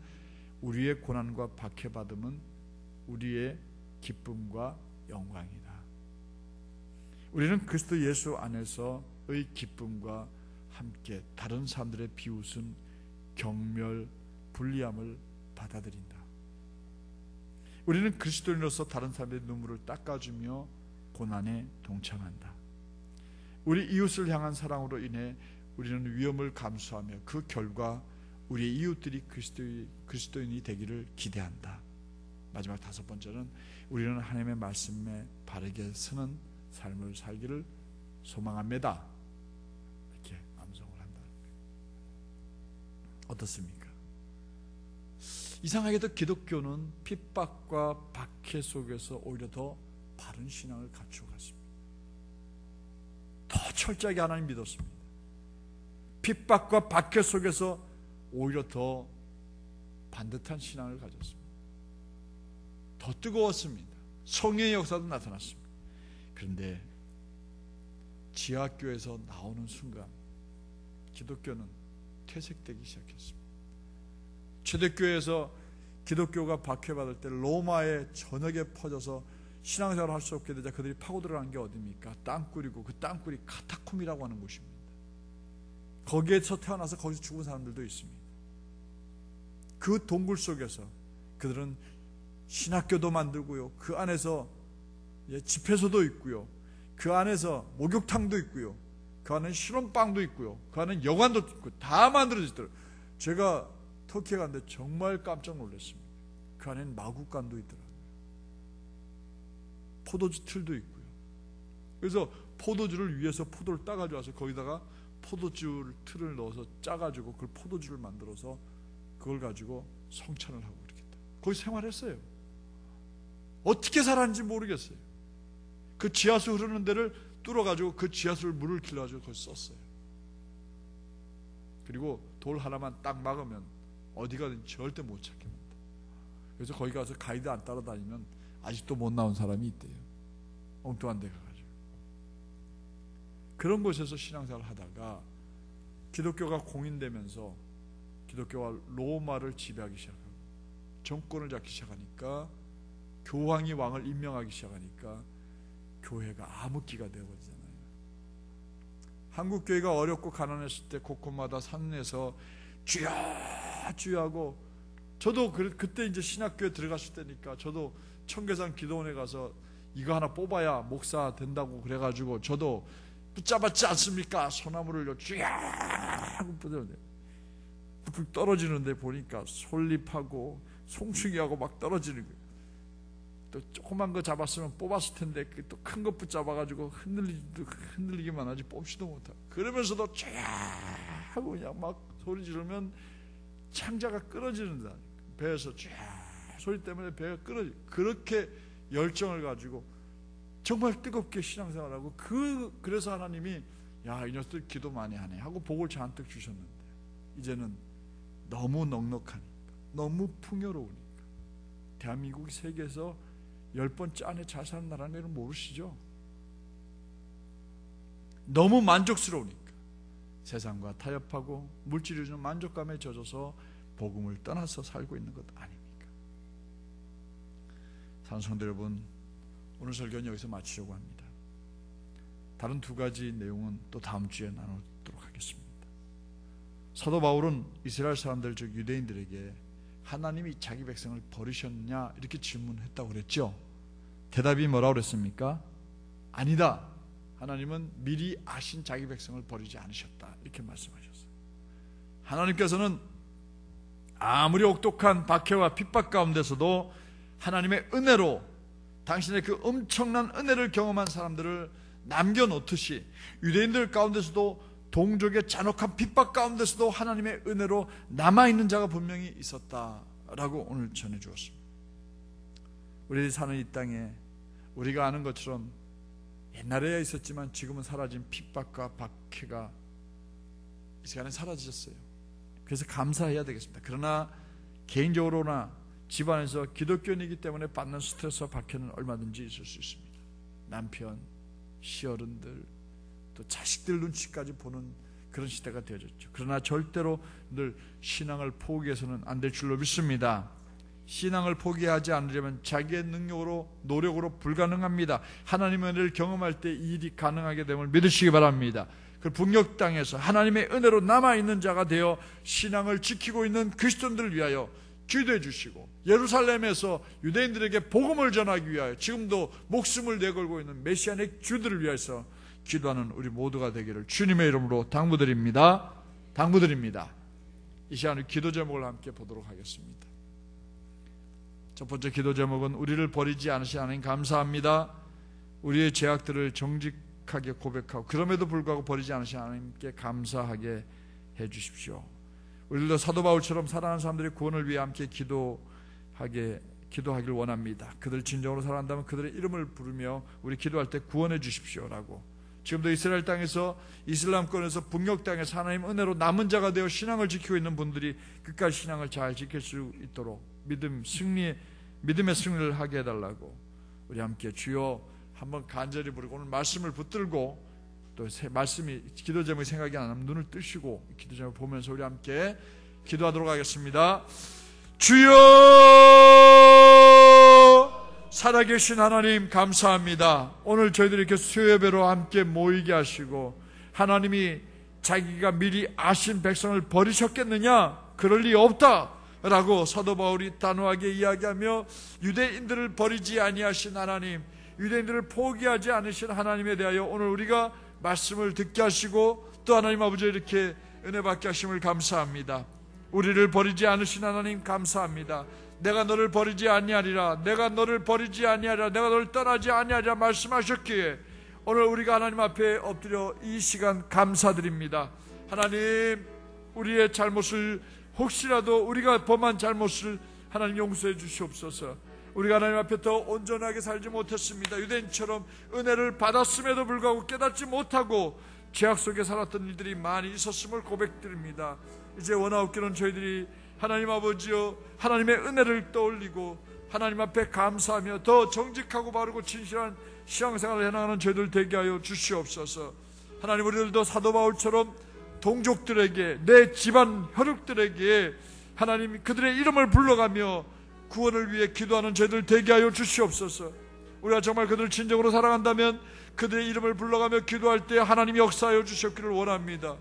우리의 고난과 박해받음은 우리의 기쁨과 영광이다. 우리는 그리스도 예수 안에서의 기쁨과 함께 다른 사람들의 비웃음, 경멸, 불리함을 받아들인다. 우리는 그리스도인으로서 다른 사람들의 눈물을 닦아주며 고난에 동참한다. 우리 이웃을 향한 사랑으로 인해 우리는 위험을 감수하며 그 결과 우리의 이웃들이 그리스도인이 되기를 기대한다. 마지막 5번째는 우리는 하나님의 말씀에 바르게 서는 삶을 살기를 소망합니다. 이렇게 암송을 한다. 어떻습니까? 이상하게도 기독교는 핍박과 박해 속에서 오히려 더 바른 신앙을 갖추어갔습니다. 더 철저하게 하나님 믿었습니다. 핍박과 박해 속에서 오히려 더 반듯한 신앙을 가졌습니다. 더 뜨거웠습니다. 성령의 역사도 나타났습니다. 그런데 지하교에서 나오는 순간 기독교는 퇴색되기 시작했습니다. 초대교회에서 기독교가 박해받을 때 로마의 전역에 퍼져서 신앙생활을 할 수 없게 되자 그들이 파고 들어간 게 어디입니까? 땅굴이고 그 땅굴이 카타콤이라고 하는 곳입니다. 거기에서 태어나서 거기서 죽은 사람들도 있습니다. 그 동굴 속에서 그들은 신학교도 만들고요, 그 안에서 집회소도 있고요, 그 안에서 목욕탕도 있고요, 그 안에 실온방도 있고요, 그 안에 여관도 있고 다 만들어지더라고요. 제가 터키에 갔는데 정말 깜짝 놀랐습니다. 그 안에는 마구간도 있더라고요. 포도주 틀도 있고요. 그래서 포도주를 위해서 포도를 따가지고 와서 거기다가 포도주 틀을 넣어서 짜가지고 그걸 포도주를 만들어서 그걸 가지고 성찬을 하고 그러겠다. 거기 생활했어요. 어떻게 살았는지 모르겠어요. 그 지하수 흐르는 데를 뚫어가지고 그 지하수를 물을 길러가지고 거기 썼어요. 그리고 돌 하나만 딱 막으면 어디 가든지 절대 못 찾겠다. 그래서 거기 가서 가이드 안 따라다니면 아직도 못 나온 사람이 있대요. 엉뚱한 데 가가지고. 그런 곳에서 신앙생활을 하다가 기독교가 공인되면서 기독교가 로마를 지배하기 시작하고 정권을 잡기 시작하니까, 교황이 왕을 임명하기 시작하니까 교회가 암흑기가 되어버리잖아요. 한국교회가 어렵고 가난했을 때 곳곳마다 산에서 주여 주여 하고, 저도 그때 이제 신학교에 들어갔을 때니까 저도 청계산 기도원에 가서 이거 하나 뽑아야 목사 된다고 그래가지고 저도 붙잡았지 않습니까? 소나무를 주여 하고 뿌렸는데 푹 떨어지는데 보니까 솔잎하고 송충이하고 막 떨어지는 거예요. 또 조그만 거 잡았으면 뽑았을 텐데 또 큰 거 붙잡아가지고 흔들리기만 하지 뽑지도 못하고, 그러면서도 쫙 하고 그냥 막 소리 지르면 창자가 끊어지는다. 배에서 쫙 소리 때문에 배가 끓어지. 그렇게 열정을 가지고 정말 뜨겁게 신앙생활하고 그래서 하나님이 야, 이 녀석들 기도 많이 하네 하고 복을 잔뜩 주셨는데 이제는 너무 넉넉하니까, 너무 풍요로우니까, 대한민국이 세계에서 10번째 안에 잘 사는 나라는 여러분 모르시죠? 너무 만족스러우니까 세상과 타협하고 물질이 주는 만족감에 젖어서 복음을 떠나서 살고 있는 것 아닙니까? 사랑하는 성도 여러분, 오늘 설교는 여기서 마치려고 합니다. 다른 두 가지 내용은 또 다음 주에 나누도록 하겠습니다. 사도 바울은 이스라엘 사람들, 즉 유대인들에게 하나님이 자기 백성을 버리셨냐 이렇게 질문했다고 그랬죠. 대답이 뭐라고 그랬습니까? 아니다. 하나님은 미리 아신 자기 백성을 버리지 않으셨다 이렇게 말씀하셨어요. 하나님께서는 아무리 혹독한 박해와 핍박 가운데서도 하나님의 은혜로 당신의 그 엄청난 은혜를 경험한 사람들을 남겨놓듯이 유대인들 가운데서도 동족의 잔혹한 핍박 가운데서도 하나님의 은혜로 남아있는 자가 분명히 있었다라고 오늘 전해주었습니다. 우리들이 사는 이 땅에 우리가 아는 것처럼 옛날에야 있었지만 지금은 사라진 핍박과 박해가 이 시간에 사라지셨어요. 그래서 감사해야 되겠습니다. 그러나 개인적으로나 집안에서 기독교인이기 때문에 받는 스트레스와 박해는 얼마든지 있을 수 있습니다. 남편, 시어른들, 또 자식들 눈치까지 보는 그런 시대가 되어졌죠. 그러나 절대로 늘 신앙을 포기해서는 안 될 줄로 믿습니다. 신앙을 포기하지 않으려면 자기의 능력으로, 노력으로 불가능합니다. 하나님의 은혜를 경험할 때 이 일이 가능하게 됨을 믿으시기 바랍니다. 그 북녘 땅에서 하나님의 은혜로 남아있는 자가 되어 신앙을 지키고 있는 그리스도인들을 위하여 기도해 주시고, 예루살렘에서 유대인들에게 복음을 전하기 위하여 지금도 목숨을 내걸고 있는 메시아닉 주들을 위해서 기도하는 우리 모두가 되기를 주님의 이름으로 당부드립니다. 이 시간에 기도 제목을 함께 보도록 하겠습니다. 첫 번째 기도 제목은 우리를 버리지 않으신 하나님 감사합니다. 우리의 죄악들을 정직하게 고백하고 그럼에도 불구하고 버리지 않으신 하나님께 감사하게 해주십시오. 우리도 사도 바울처럼 사랑하는 사람들의 구원을 위해 함께 기도하길 원합니다. 그들 진정으로 사랑한다면 그들의 이름을 부르며 우리 기도할 때 구원해 주십시오라고. 지금도 이스라엘 땅에서, 이슬람권에서, 북녘 땅에서 하나님 은혜로 남은 자가 되어 신앙을 지키고 있는 분들이 끝까지 신앙을 잘 지킬 수 있도록 믿음의 승리를 하게 해달라고 우리 함께 주여 한번 간절히 부르고 오늘 말씀을 붙들고 또 말씀이 기도 제목이 생각이 안 나면 눈을 뜨시고 기도 제목 보면서 우리 함께 기도하도록 하겠습니다. 주여, 살아계신 하나님 감사합니다. 오늘 저희들이 이렇게 수요예배로 함께 모이게 하시고 하나님이 자기가 미리 아신 백성을 버리셨겠느냐? 그럴 리 없다 라고 사도 바울이 단호하게 이야기하며 유대인들을 버리지 아니하신 하나님, 유대인들을 포기하지 않으신 하나님에 대하여 오늘 우리가 말씀을 듣게 하시고 또 하나님 아버지 이렇게 은혜 받게 하심을 감사합니다. 우리를 버리지 않으신 하나님 감사합니다. 내가 너를 버리지 아니하리라, 내가 너를 버리지 아니하리라, 내가 너를 떠나지 아니하리라 말씀하셨기에 오늘 우리가 하나님 앞에 엎드려 이 시간 감사드립니다. 하나님, 우리의 잘못을 혹시라도 우리가 범한 잘못을 하나님 용서해 주시옵소서. 우리가 하나님 앞에 더 온전하게 살지 못했습니다. 유대인처럼 은혜를 받았음에도 불구하고 깨닫지 못하고 죄악 속에 살았던 일들이 많이 있었음을 고백드립니다. 이제 원하옵기는 저희들이 하나님 아버지여 하나님의 은혜를 떠올리고 하나님 앞에 감사하며 더 정직하고 바르고 진실한 신앙생활을 해나가는 저희들 되게 하여 주시옵소서. 하나님, 우리들도 사도 바울처럼 동족들에게, 내 집안 혈육들에게 하나님 그들의 이름을 불러가며 구원을 위해 기도하는 저희들 되게 하여 주시옵소서. 우리가 정말 그들을 진정으로 사랑한다면 그들의 이름을 불러가며 기도할 때 하나님이 역사하여 주셨기를 원합니다.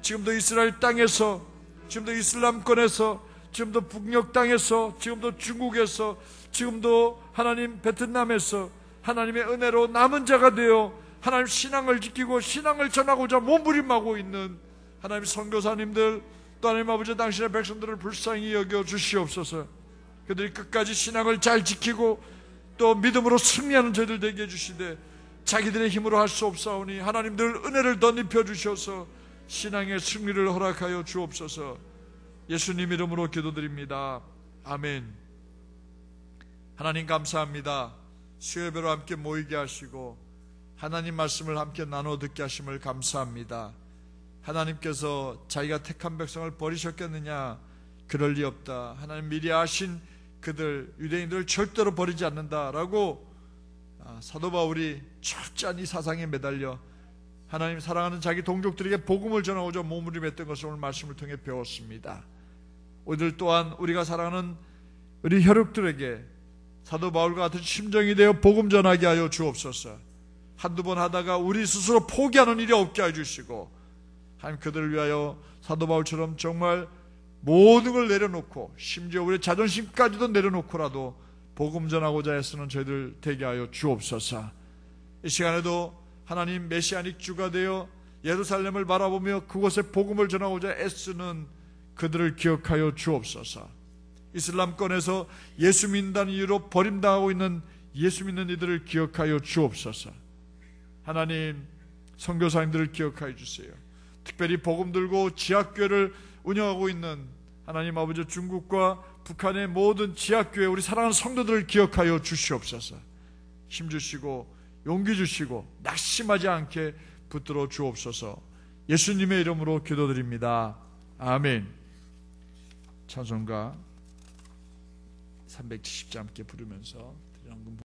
지금도 이스라엘 땅에서, 지금도 이슬람권에서, 지금도 북녘 땅에서, 지금도 중국에서, 지금도 하나님 베트남에서 하나님의 은혜로 남은 자가 되어 하나님 신앙을 지키고 신앙을 전하고자 몸부림하고 있는 하나님 선교사님들, 또 하나님 아버지 당신의 백성들을 불쌍히 여겨 주시옵소서. 그들이 끝까지 신앙을 잘 지키고 또 믿음으로 승리하는 저희들 되게 해주시되 자기들의 힘으로 할 수 없사오니 하나님 늘 은혜를 덧입혀 주셔서 신앙의 승리를 허락하여 주옵소서. 예수님 이름으로 기도드립니다. 아멘. 하나님 감사합니다. 수요예배로 함께 모이게 하시고 하나님 말씀을 함께 나눠 듣게 하심을 감사합니다. 하나님께서 자기가 택한 백성을 버리셨겠느냐? 그럴 리 없다. 하나님 미리 아신 그들 유대인들을 절대로 버리지 않는다라고 사도 바울이 철저한 이 사상에 매달려 하나님 사랑하는 자기 동족들에게 복음을 전하고자 몸부림했던 것을 오늘 말씀을 통해 배웠습니다. 오늘 또한 우리가 사랑하는 우리 혈육들에게 사도 바울과 같은 심정이 되어 복음 전하게 하여 주옵소서. 한두 번 하다가 우리 스스로 포기하는 일이 없게 해주시고 하나님 그들을 위하여 사도 바울처럼 정말 모든 걸 내려놓고 심지어 우리의 자존심까지도 내려놓고라도 복음 전하고자 애쓰는 저희들 되게 하여 주옵소서. 이 시간에도 하나님 메시아닉 주가 되어 예루살렘을 바라보며 그곳에 복음을 전하고자 애쓰는 그들을 기억하여 주옵소서. 이슬람권에서 예수 믿는다는 이유로 버림당하고 있는 예수 믿는 이들을 기억하여 주옵소서. 하나님 선교사님들을 기억하여 주세요. 특별히 복음 들고 지하교회를 운영하고 있는 하나님 아버지 중국과 북한의 모든 지하교회 우리 사랑하는 성도들을 기억하여 주시옵소서. 힘주시고 용기 주시고 낙심하지 않게 붙들어 주옵소서. 예수님의 이름으로 기도드립니다. 아멘. 찬송가 370자 함께 부르면서